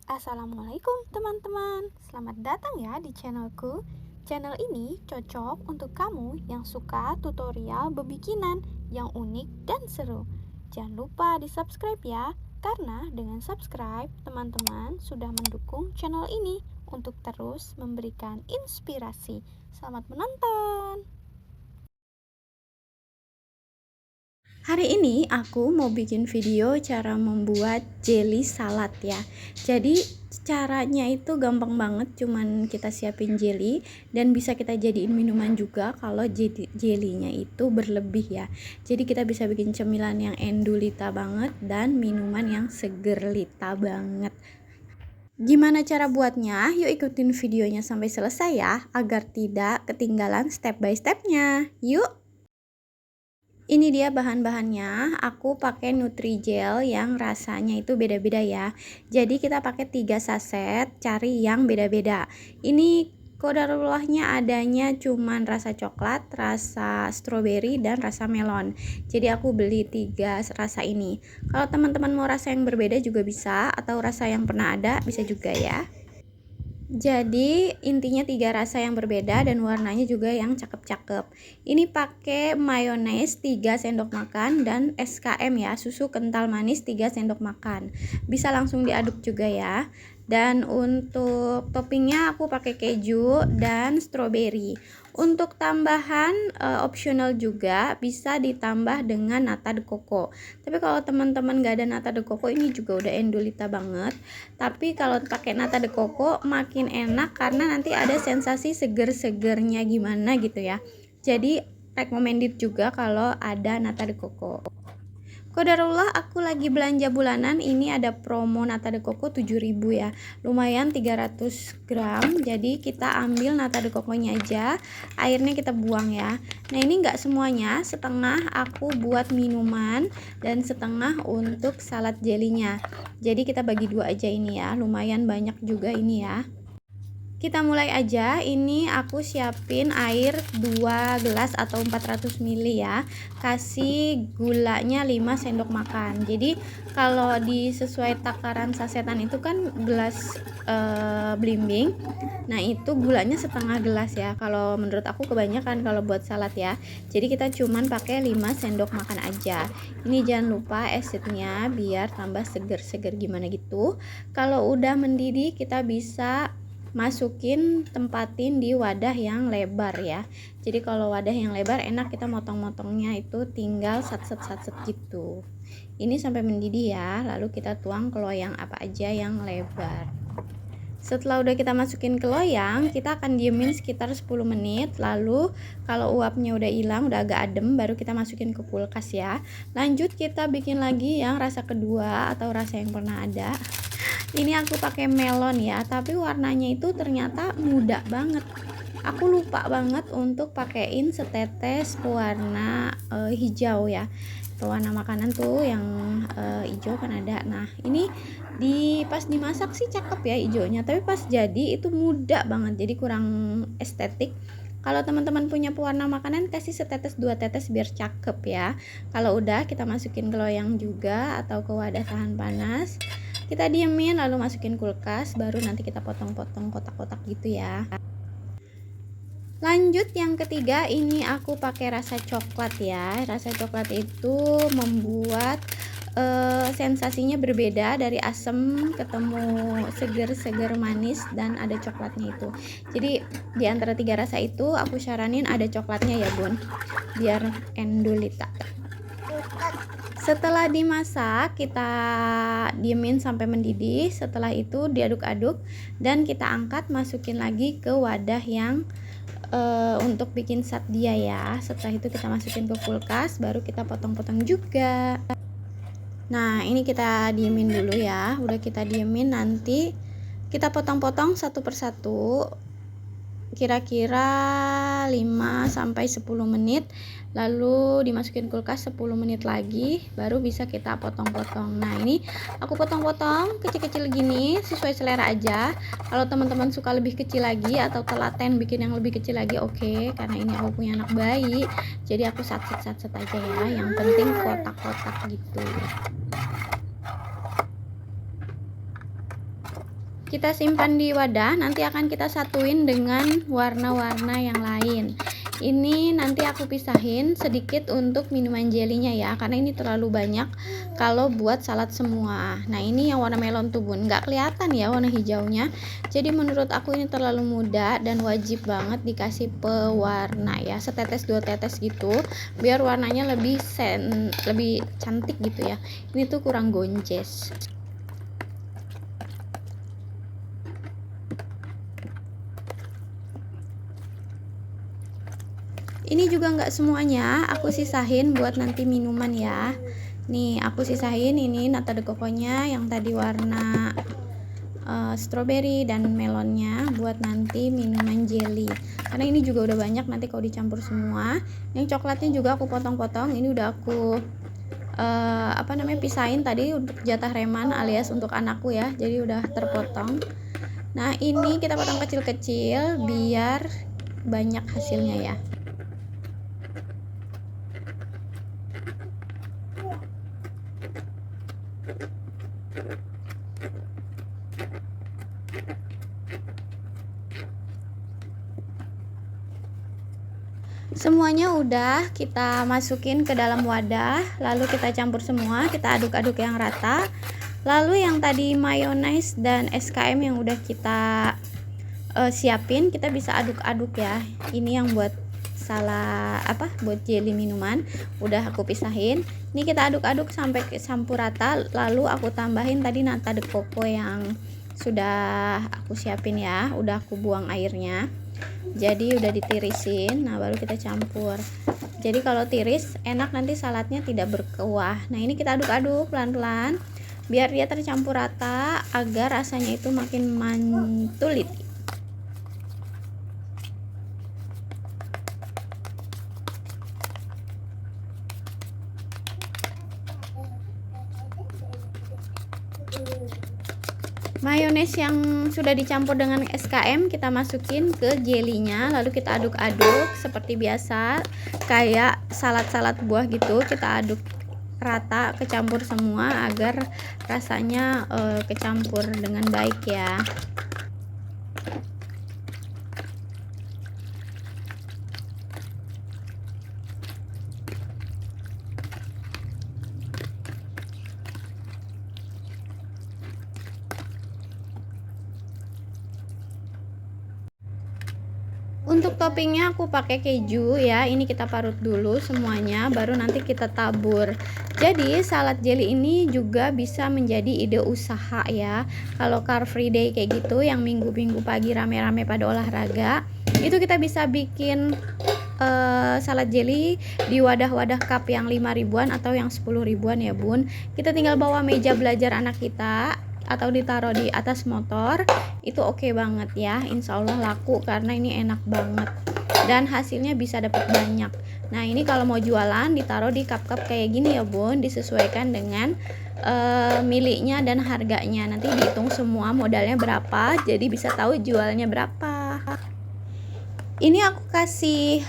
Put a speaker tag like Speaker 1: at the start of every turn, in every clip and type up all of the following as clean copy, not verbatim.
Speaker 1: Assalamualaikum teman-teman, selamat datang ya di channelku. Channel ini cocok untuk kamu yang suka tutorial bebikinan yang unik dan seru. Jangan lupa di subscribe ya, karena dengan subscribe teman-teman sudah mendukung channel ini untuk terus memberikan inspirasi. Selamat menonton. Hari ini aku mau bikin video cara membuat jelly salad ya. Jadi caranya itu gampang banget, cuman kita siapin jelly dan bisa kita jadiin minuman juga kalau jellynya itu berlebih ya. Jadi kita bisa bikin cemilan yang endulita banget dan minuman yang seger lita banget. Gimana cara buatnya? Yuk ikutin videonya sampai selesai ya, agar tidak ketinggalan step by stepnya. Yuk! Ini dia bahan-bahannya. Aku pakai Nutrijel yang rasanya itu beda-beda ya. Jadi kita pakai 3 saset, cari yang beda-beda. Ini kodarullahnya adanya cuman rasa coklat, rasa stroberi, dan rasa melon. Jadi aku beli 3 rasa ini. Kalau teman-teman mau rasa yang berbeda juga bisa, atau rasa yang pernah ada bisa juga ya. Jadi intinya 3 rasa yang berbeda dan warnanya juga yang cakep-cakep. Ini pakai mayones 3 sendok makan dan SKM ya, susu kental manis 3 sendok makan. Bisa langsung diaduk juga ya. Dan untuk toppingnya aku pakai keju dan stroberi. Untuk tambahan opsional juga bisa ditambah dengan nata de coco. Tapi kalau teman-teman gak ada nata de coco, ini juga udah endulita banget. Tapi kalau pakai nata de coco makin enak karena nanti ada sensasi seger-segernya gimana gitu ya. Jadi recommended juga kalau ada nata de coco. Kodarullah aku lagi belanja bulanan, ini ada promo nata de coco 7.000 ya, lumayan 300 gram. Jadi kita ambil nata de coconya aja, airnya kita buang ya. Nah ini enggak semuanya, setengah aku buat minuman dan setengah untuk salad jelinya. Jadi kita bagi 2 aja ini ya, lumayan banyak juga ini ya. Kita mulai aja. Ini aku siapin air 2 gelas atau 400 ml ya. Kasih gulanya 5 sendok makan. Jadi kalau sesuai takaran sasetan itu kan gelas blimbing. Nah, itu gulanya setengah gelas ya. Kalau menurut aku kebanyakan kalau buat salad ya. Jadi kita cuman pakai 5 sendok makan aja. Ini jangan lupa acidnya biar tambah seger-seger gimana gitu. Kalau udah mendidih kita bisa tempatin di wadah yang lebar ya. Jadi kalau wadah yang lebar enak, kita motong-motongnya itu tinggal satset gitu. Ini sampai mendidih ya, lalu kita tuang ke loyang apa aja yang lebar. Setelah udah kita masukin ke loyang, kita akan diemin sekitar 10 menit. Lalu kalau uapnya udah hilang, udah agak adem, baru kita masukin ke kulkas ya. Lanjut kita bikin lagi yang rasa kedua atau rasa yang pernah ada. Ini aku pakai melon ya, tapi warnanya itu ternyata muda banget. Aku lupa banget untuk pakein setetes pewarna hijau ya. Pewarna makanan tuh yang hijau kan ada. Nah ini pas dimasak sih cakep ya hijaunya, tapi pas jadi itu muda banget, jadi kurang estetik. Kalau teman-teman punya pewarna makanan, kasih setetes 2 tetes biar cakep ya. Kalau udah kita masukin ke loyang juga atau ke wadah tahan panas. Kita diemin lalu masukin kulkas, baru nanti kita potong-potong kotak-kotak gitu ya. Lanjut yang ketiga, ini aku pakai rasa coklat ya. Rasa coklat itu membuat sensasinya berbeda, dari asam ketemu seger-seger manis dan ada coklatnya itu. Jadi di antara 3 rasa itu aku saranin ada coklatnya ya bun, biar endulita. Setelah dimasak kita diemin sampai mendidih. Setelah itu diaduk-aduk dan kita angkat, masukin lagi ke wadah yang untuk bikin sat dia ya. Setelah itu kita masukin ke kulkas, baru kita potong-potong juga. Nah ini kita diemin dulu ya. Udah kita diemin, nanti kita potong-potong satu persatu, kira-kira 5-10 menit, lalu dimasukin kulkas 10 menit lagi, baru bisa kita potong-potong. Nah ini aku potong-potong kecil-kecil gini, sesuai selera aja. Kalau teman-teman suka lebih kecil lagi atau telaten bikin yang lebih kecil lagi, oke. Karena ini aku punya anak bayi, jadi aku satset aja ya, yang penting kotak-kotak gitu. kita simpan di wadah, nanti akan kita satuin dengan warna-warna yang lain. Ini nanti aku pisahin sedikit untuk minuman jelinya ya, karena ini terlalu banyak kalau buat salad semua. Nah ini yang warna melon tuh bun, nggak kelihatan ya warna hijaunya. Jadi menurut aku ini terlalu muda dan wajib banget dikasih pewarna ya, setetes 2 tetes gitu, biar warnanya lebih cantik gitu ya. Ini tuh kurang gonjes. Ini juga nggak semuanya, aku sisahin buat nanti minuman ya. Nih aku sisahin ini nata de coconya yang tadi warna strawberry dan melonnya buat nanti minuman jelly. Karena ini juga udah banyak nanti kalau dicampur semua. Yang coklatnya juga aku potong-potong. Ini udah aku pisahin tadi untuk jatah Reman alias untuk anakku ya. Jadi udah terpotong. Nah ini kita potong kecil-kecil biar banyak hasilnya ya. Semuanya udah kita masukin ke dalam wadah, lalu kita campur semua, kita aduk-aduk yang rata. Lalu yang tadi mayones dan SKM yang udah kita siapin, kita bisa aduk-aduk ya. Ini yang buat buat jelly minuman udah aku pisahin. Ini kita aduk-aduk sampai campur rata, lalu aku tambahin tadi nata de coco yang sudah aku siapin ya, udah aku buang airnya. Jadi udah ditirisin, nah baru kita campur. Jadi kalau tiris enak, nanti saladnya tidak berkuah. Nah ini kita aduk-aduk pelan-pelan biar dia tercampur rata agar rasanya itu makin mantul. Mayones yang sudah dicampur dengan SKM kita masukin ke jelinya, lalu kita aduk-aduk seperti biasa kayak salad-salad buah gitu. Kita aduk rata, kecampur semua agar rasanya kecampur dengan baik ya. Untuk toppingnya aku pakai keju ya. Ini kita parut dulu semuanya, baru nanti kita tabur. Jadi salad jelly ini juga bisa menjadi ide usaha ya. Kalau Car Free Day kayak gitu, yang minggu-minggu pagi rame-rame pada olahraga, itu kita bisa bikin salad jelly di wadah-wadah cup yang 5 ribuan atau yang 10 ribuan ya bun. Kita tinggal bawa meja belajar anak kita atau ditaruh di atas motor, itu oke banget ya. Insya Allah laku karena ini enak banget dan hasilnya bisa dapat banyak. Nah ini kalau mau jualan ditaruh di cup-cup kayak gini ya bun, disesuaikan dengan miliknya dan harganya. Nanti dihitung semua modalnya berapa, jadi bisa tahu jualnya berapa. Ini aku kasih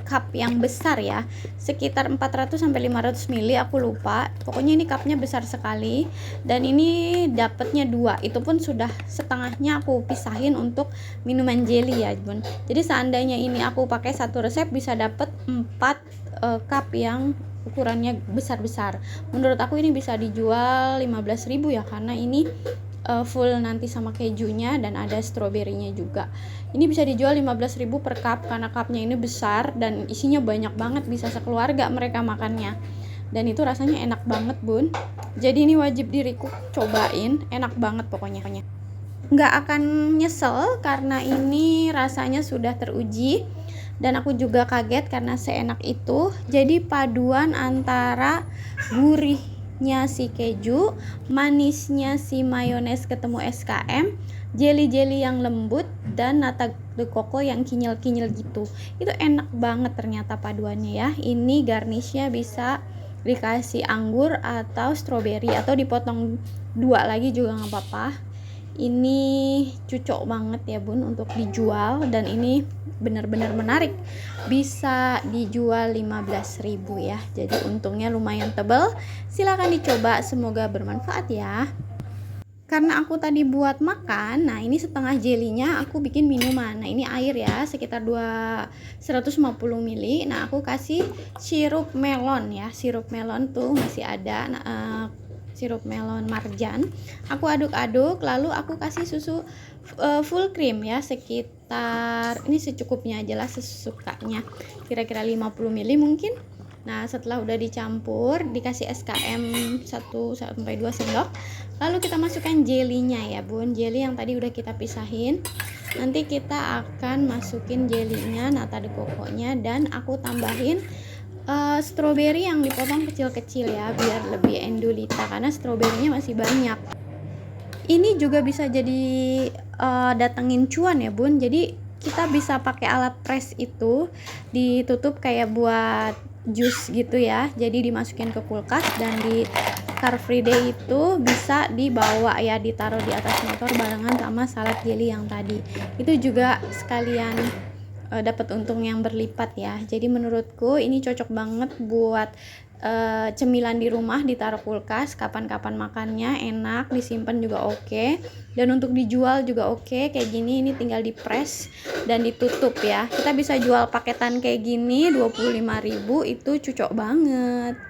Speaker 1: cup yang besar ya, sekitar 400 sampai 500 ml, aku lupa. Pokoknya ini cupnya besar sekali dan ini dapatnya 2. Itu pun sudah setengahnya aku pisahin untuk minuman jelly ya bun. Jadi seandainya ini aku pakai satu resep bisa dapat 4 cup yang ukurannya besar-besar. Menurut aku ini bisa dijual 15.000 ya, karena ini full nanti sama kejunya dan ada stroberinya juga. Ini bisa dijual 15.000 per cup karena cupnya ini besar dan isinya banyak banget, bisa sekeluarga mereka makannya. Dan itu rasanya enak banget bun. Jadi ini wajib diriku cobain, enak banget pokoknya. Nggak akan nyesel karena ini rasanya sudah teruji. Dan aku juga kaget karena seenak itu. Jadi paduan antara gurihnya si keju, manisnya si mayones ketemu SKM, jelly-jelly yang lembut, dan nata de coco yang kinyal-kinyal gitu. Itu enak banget ternyata paduannya ya. Ini garnishnya bisa dikasih anggur atau stroberi atau dipotong 2 lagi juga nggak apa-apa. Ini cocok banget ya bun untuk dijual dan ini benar-benar menarik, bisa dijual 15.000 ya. Jadi untungnya lumayan tebal. Silahkan dicoba, semoga bermanfaat ya. Karena aku tadi buat makan, nah ini setengah jelinya aku bikin minuman. Nah ini air ya, sekitar 150 ml. Nah aku kasih sirup melon ya, sirup melon tuh masih ada. Nah, sirup melon marjan. Aku aduk-aduk, lalu aku kasih susu full cream ya, sekitar ini secukupnya aja lah, sesukanya. Kira-kira 50 ml mungkin. Nah setelah udah dicampur, dikasih SKM 1-2 sendok, lalu kita masukkan jelinya ya bun, jeli yang tadi udah kita pisahin. Nanti kita akan masukin jelinya, nata de coconya, dan aku tambahin stroberi yang dipotong kecil-kecil ya, biar lebih endulita karena stroberinya masih banyak. Ini juga bisa jadi datengin cuan ya bun, jadi kita bisa pakai alat press itu, ditutup kayak buat jus gitu ya, jadi dimasukin ke kulkas, dan di Car Free Day itu bisa dibawa ya, ditaruh di atas motor barengan sama salad jelly yang tadi. Itu juga sekalian dapat untung yang berlipat ya. Jadi menurutku ini cocok banget buat cemilan di rumah, ditaruh kulkas, kapan-kapan makannya enak, disimpan juga oke. Dan untuk dijual juga oke. Kayak gini, ini tinggal dipres dan ditutup ya. Kita bisa jual paketan kayak gini 25.000, itu cocok banget.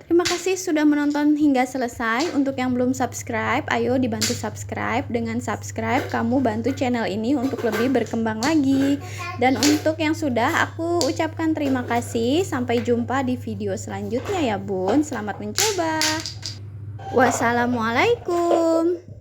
Speaker 1: Terima kasih sudah menonton hingga selesai. Untuk yang belum subscribe, ayo dibantu subscribe. Dengan subscribe, kamu bantu channel ini untuk lebih berkembang lagi. Dan untuk yang sudah, aku ucapkan terima kasih. Sampai jumpa di video selanjutnya ya bun. Selamat mencoba. Wassalamualaikum.